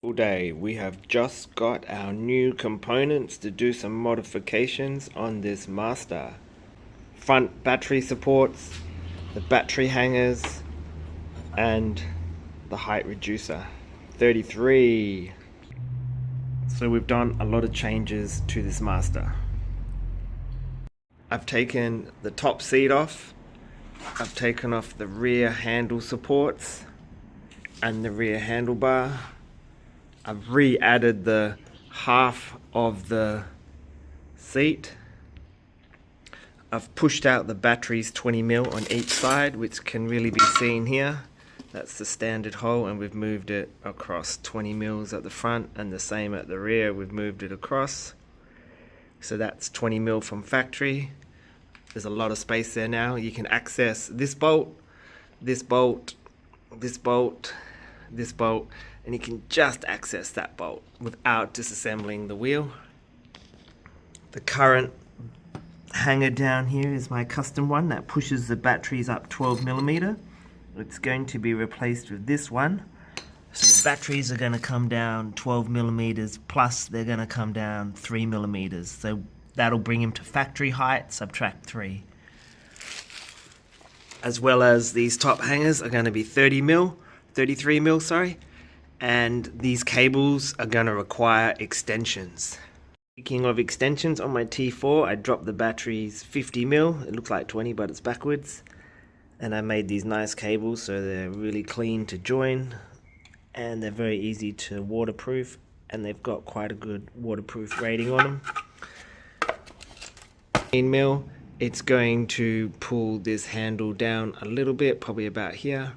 Good day, we have just got our new components to do some modifications on this Master. Front battery supports, the battery hangers, and the height reducer. 33. So we've done a lot of changes to this Master. I've taken the top seat off, I've taken off the rear handle supports and the rear handlebar. I've re-added the half of the seat. I've pushed out the batteries 20mm on each side, which can really be seen here. That's the standard hole, and we've moved it across 20mm at the front, and the same at the rear, we've moved it across. So that's 20mm from factory. There's a lot of space there now. You can access this bolt, this bolt, this bolt, this bolt, and you can just access that bolt without disassembling the wheel. The current hanger down here is my custom one that pushes the batteries up 12mm. It's going to be replaced with this one. So the batteries are going to come down 12mm, plus they're going to come down 3mm. So that'll bring them to factory height, subtract 3. As well as these top hangers are going to be 33mm, sorry. And these cables are going to require extensions. Speaking of extensions, on my T4 I dropped the batteries 50mm. It looks like 20 but it's backwards. And I made these nice cables so they're really clean to join. And they're very easy to waterproof. And they've got quite a good waterproof rating on them. 15mm, it's going to pull this handle down a little bit, probably about here.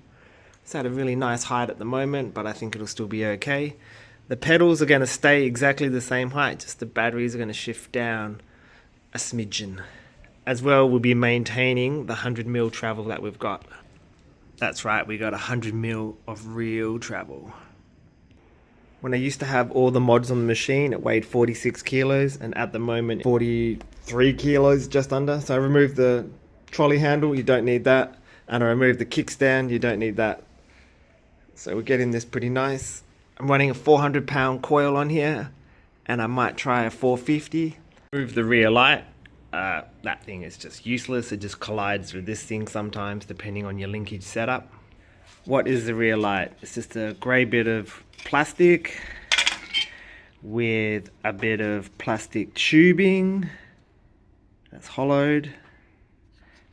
It's at a really nice height at the moment, but I think it'll still be okay. The pedals are going to stay exactly the same height, just the batteries are going to shift down a smidgen. As well, we'll be maintaining the 100mm travel that we've got. That's right, we got 100mm of real travel. When I used to have all the mods on the machine, it weighed 46 kilos, and at the moment 43 kilos, just under. So I removed the trolley handle, you don't need that. And I removed the kickstand, you don't need that. So we're getting this pretty nice. I'm running a 400-pound coil on here, and I might try a 450. Move the rear light. That thing is just useless. It just collides with this thing sometimes, depending on your linkage setup. What is the rear light? It's just a grey bit of plastic with a bit of plastic tubing that's hollowed,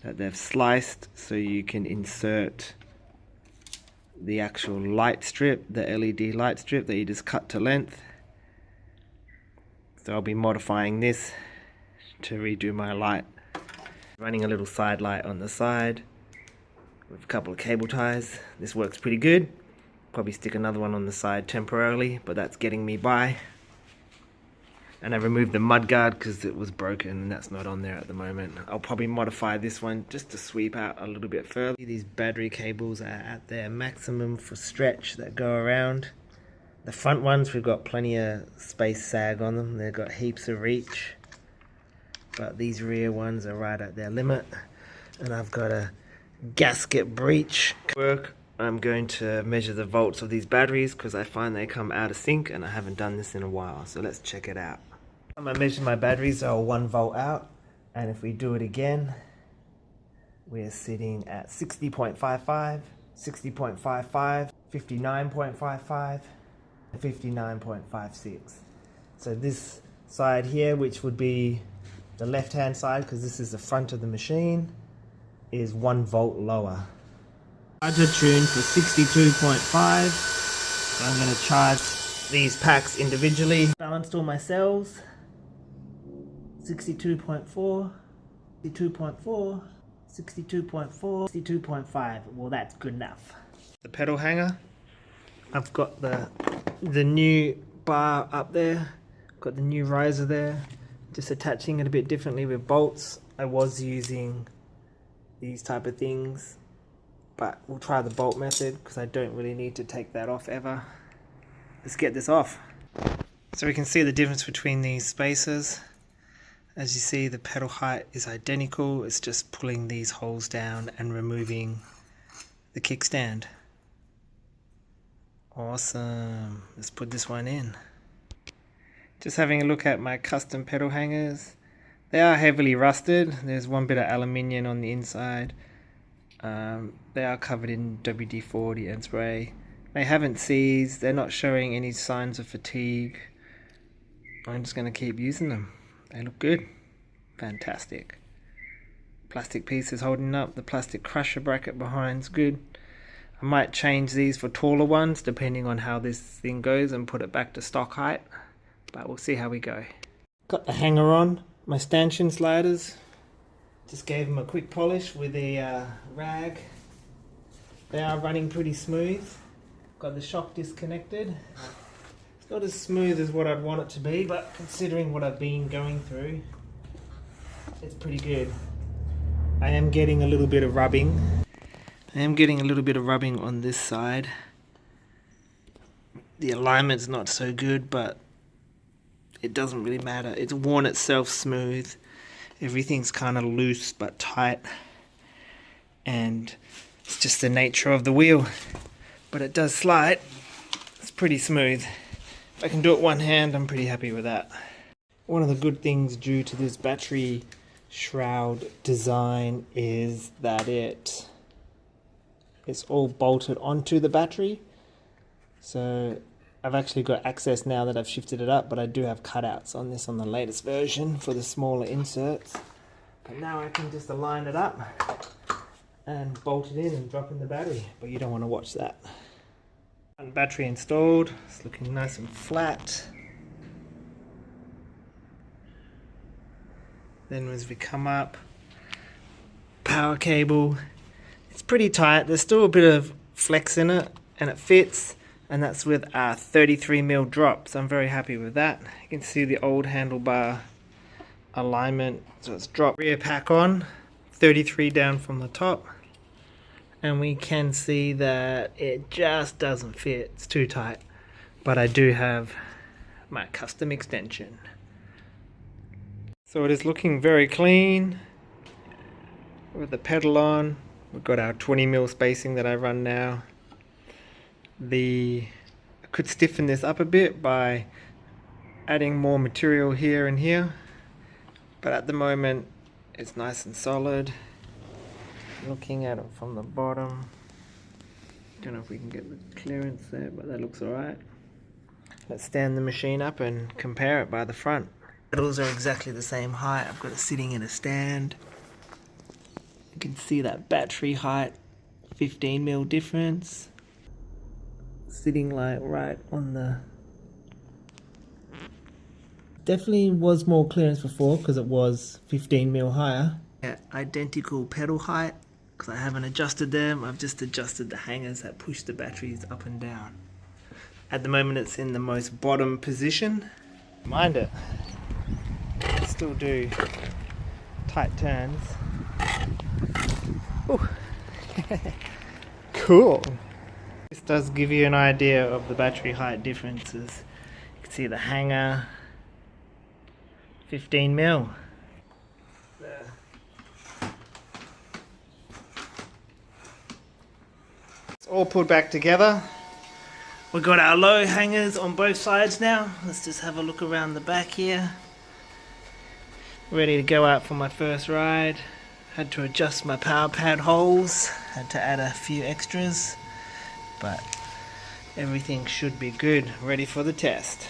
that they've sliced so you can insert the actual light strip, the LED light strip that you just cut to length. So I'll be modifying this to redo my light. Running a little side light on the side with a couple of cable ties. This works pretty good. Probably stick another one on the side temporarily, but that's getting me by. And I removed the mudguard because it was broken and that's not on there at the moment. I'll probably modify this one just to sweep out a little bit further. These battery cables are at their maximum for stretch that go around. The front ones, we've got plenty of space sag on them. They've got heaps of reach. But these rear ones are right at their limit. And I've got a gasket breech. I'm going to measure the volts of these batteries because I find they come out of sync and I haven't done this in a while. So let's check it out. I measured my batteries, they are 1 volt out, and if we do it again, we're sitting at 60.55, 60.55, 59.55, 59.56. So this side here, which would be the left hand side, because this is the front of the machine, is 1 volt lower. Charger tuned for 62.5, so I'm going to charge these packs individually. Balanced all my cells. 62.4, 62.4, 62.4, 62.5. Well, that's good enough. The pedal hanger. I've got the new bar up there. Got the new riser there. Just attaching it a bit differently with bolts. I was using these type of things, but we'll try the bolt method because I don't really need to take that off ever. Let's get this off. So we can see the difference between these spacers. As you see, the pedal height is identical. It's just pulling these holes down and removing the kickstand. Awesome. Let's put this one in. Just having a look at my custom pedal hangers. They are heavily rusted. There's one bit of aluminium on the inside. They are covered in WD-40 and spray. They haven't seized. They're not showing any signs of fatigue. I'm just going to keep using them. They look good. Fantastic. Plastic piece is holding up. The plastic crusher bracket behind's good. I might change these for taller ones depending on how this thing goes and put it back to stock height. But we'll see how we go. Got the hanger on. My stanchion sliders. Just gave them a quick polish with a rag. They are running pretty smooth. Got the shock disconnected. It's not as smooth as what I'd want it to be, but considering what I've been going through, it's pretty good. I am getting a little bit of rubbing. On this side. The alignment's not so good, but it doesn't really matter. It's worn itself smooth. Everything's kind of loose but tight. And it's just the nature of the wheel. But it does slide. It's pretty smooth. If I can do it one hand, I'm pretty happy with that. One of the good things due to this battery shroud design is that it's all bolted onto the battery. So I've actually got access now that I've shifted it up, but I do have cutouts on this on the latest version for the smaller inserts. But now I can just align it up and bolt it in and drop in the battery, but you don't want to watch that. And battery installed, it's looking nice and flat. Then as we come up, power cable, it's pretty tight. There's still a bit of flex in it and it fits, and that's with a 33mm drop, so I'm very happy with that. You can see the old handlebar alignment, so it's dropped. Rear pack on, 33 down from the top, and we can see that it just doesn't fit. It's too tight, but I do have my custom extension. So it is looking very clean with the pedal on. We've got our 20mm spacing that I run now. I could stiffen this up a bit by adding more material here and here, but at the moment it's nice and solid. Looking at it from the bottom, don't know if we can get the clearance there, but that looks alright. Let's stand the machine up and compare it by the front. Pedals are exactly the same height. I've got it sitting in a stand. You can see that battery height, 15mm difference. Sitting like right on the... Definitely was more clearance before because it was 15mm higher. Yeah, identical pedal height because I haven't adjusted them. I've just adjusted the hangers that push the batteries up and down. At the moment it's in the most bottom position. Mind it. Still do tight turns. Ooh. Cool. This does give you an idea of the battery height differences. You can see the hanger, 15mm. It's all put back together. We've got our low hangers on both sides now. Let's just have a look around the back here. Ready to go out for my first ride. Had to adjust my power pad holes. Had to add a few extras. But everything should be good. Ready for the test.